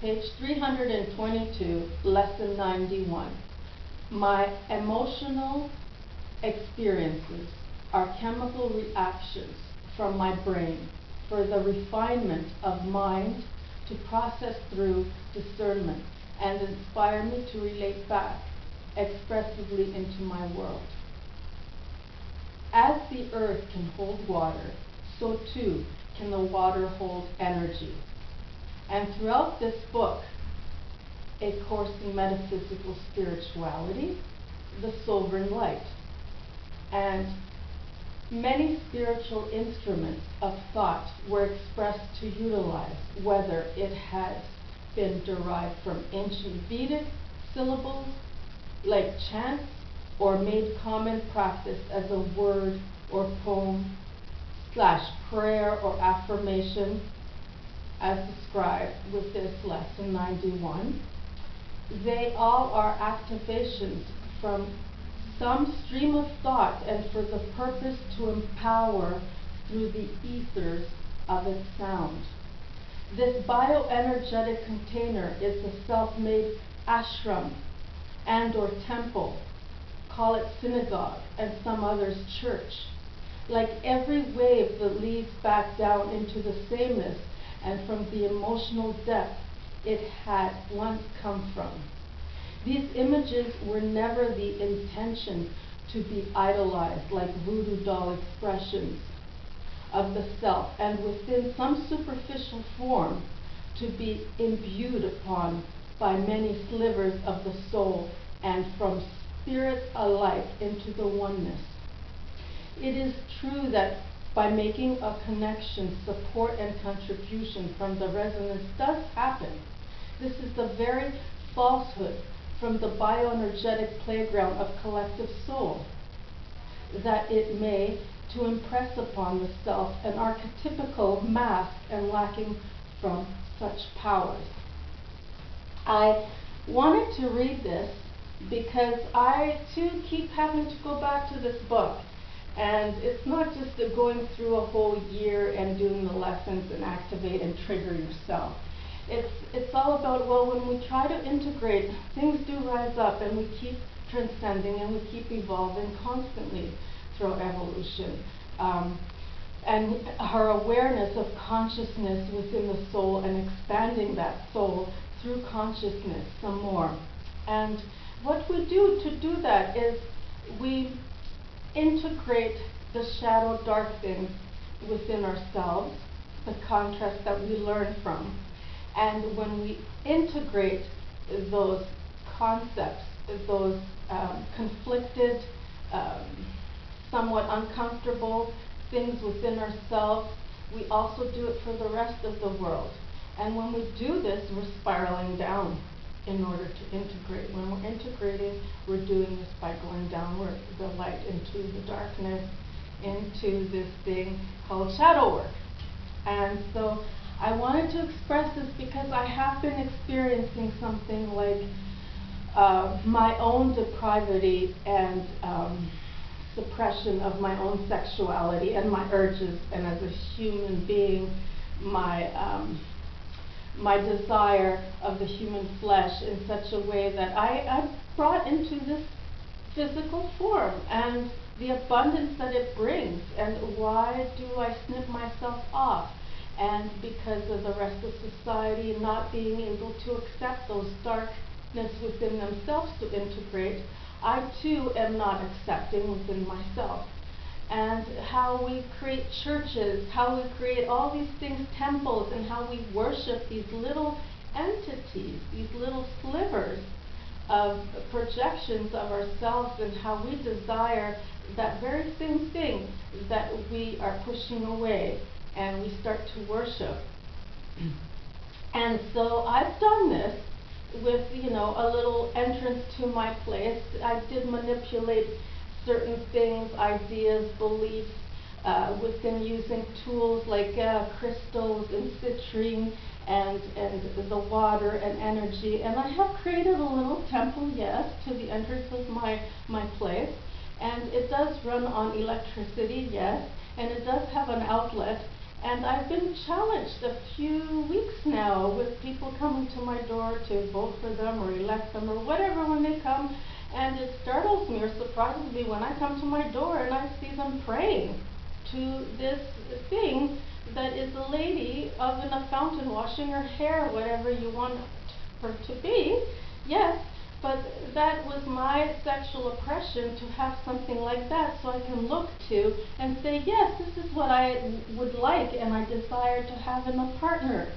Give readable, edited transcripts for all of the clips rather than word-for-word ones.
Page 322, Lesson 91. My emotional experiences are chemical reactions from my brain for the refinement of mind to process through discernment and inspire me to relate back expressively into my world. As the earth can hold water, so too can the water hold energy. And throughout this book, A Course in Metaphysical Spirituality, the Sovereign Light, and many spiritual instruments of thought were expressed to utilize, whether it had been derived from ancient Vedic syllables like chants, or made common practice as a word or poem / prayer or affirmation, as described with this lesson 91. They all are activations from some stream of thought and for the purpose to empower through the ethers of its sound. This bioenergetic container is a self-made ashram and or temple, call it synagogue, and some others church. Like every wave that leads back down into the sameness and from the emotional depth it had once come from. These images were never the intention to be idolized like voodoo doll expressions of the self, and within some superficial form to be imbued upon by many slivers of the soul and from spirit alike into the oneness. It is true that by making a connection, support and contribution from the resonance does happen. This is the very falsehood from the bioenergetic playground of collective soul, that it may to impress upon the self an archetypical mask and lacking from such powers. I wanted to read this because I too keep having to go back to this book. And it's not just going through a whole year and doing the lessons and activate and trigger yourself. It's all about, well, when we try to integrate, things do rise up and we keep transcending and we keep evolving constantly through evolution. And our awareness of consciousness within the soul and expanding that soul through consciousness some more. And what we do to do that is we integrate the shadow dark things within ourselves, the contrast that we learn from. And when we integrate those concepts, those conflicted, somewhat uncomfortable things within ourselves, we also do it for the rest of the world. And when we do this, we're spiraling down in order to integrate. When we're integrating, we're doing this by going downward, the light into the darkness, into this thing called shadow work. And so I wanted to express this because I have been experiencing something like my own depravity and suppression of my own sexuality and my urges, and as a human being, my desire of the human flesh in such a way that I brought into this physical form, and the abundance that it brings. And why do I snip myself off? And because of the rest of society not being able to accept those darkness within themselves to integrate, I too am not accepting within myself. And how we create churches, how we create all these things, temples, and how we worship these little entities, these little slivers of projections of ourselves, and how we desire that very same thing that we are pushing away and we start to worship. And so I've done this with, a little entrance to my place. I did manipulate certain things, ideas, beliefs, within using tools like crystals and citrine and the water and energy. And I have created a little temple, yes, to the entrance of my place. And it does run on electricity, yes, and it does have an outlet. And I've been challenged a few weeks now with people coming to my door to vote for them or elect them or whatever when they come. And it startles me or surprises me when I come to my door and I see them praying to this thing that is a lady up in a fountain washing her hair, whatever you want her to be. Yes, but that was my sexual oppression to have something like that so I can look to and say, yes, this is what I would like and I desire to have in a partner.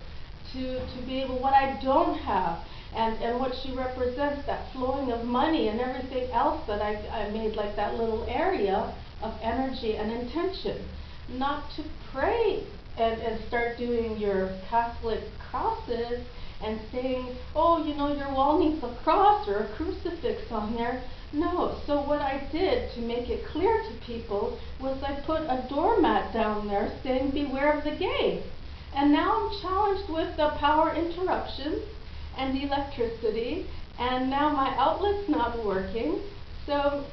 To be able, what I don't have, and what she represents, that flowing of money and everything else that I made like that little area of energy and intention. Not to pray and start doing your Catholic crosses and saying, oh, you know, your wall needs a cross or a crucifix on there. No, so what I did to make it clear to people was I put a doormat down there saying, beware of the gay. And now I'm challenged with the power interruptions and the electricity, and now my outlet's not working. So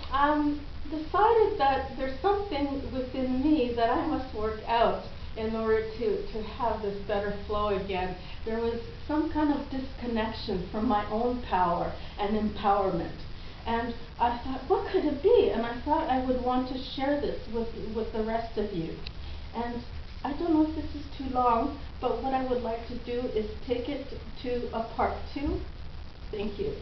decided that there's something within me that I must work out in order to have this better flow again. There was some kind of disconnection from my own power and empowerment. And I thought, what could it be? And I thought I would want to share this with the rest of you. And I don't know if this is too long, but what I would like to do is take it to a part 2. Thank you.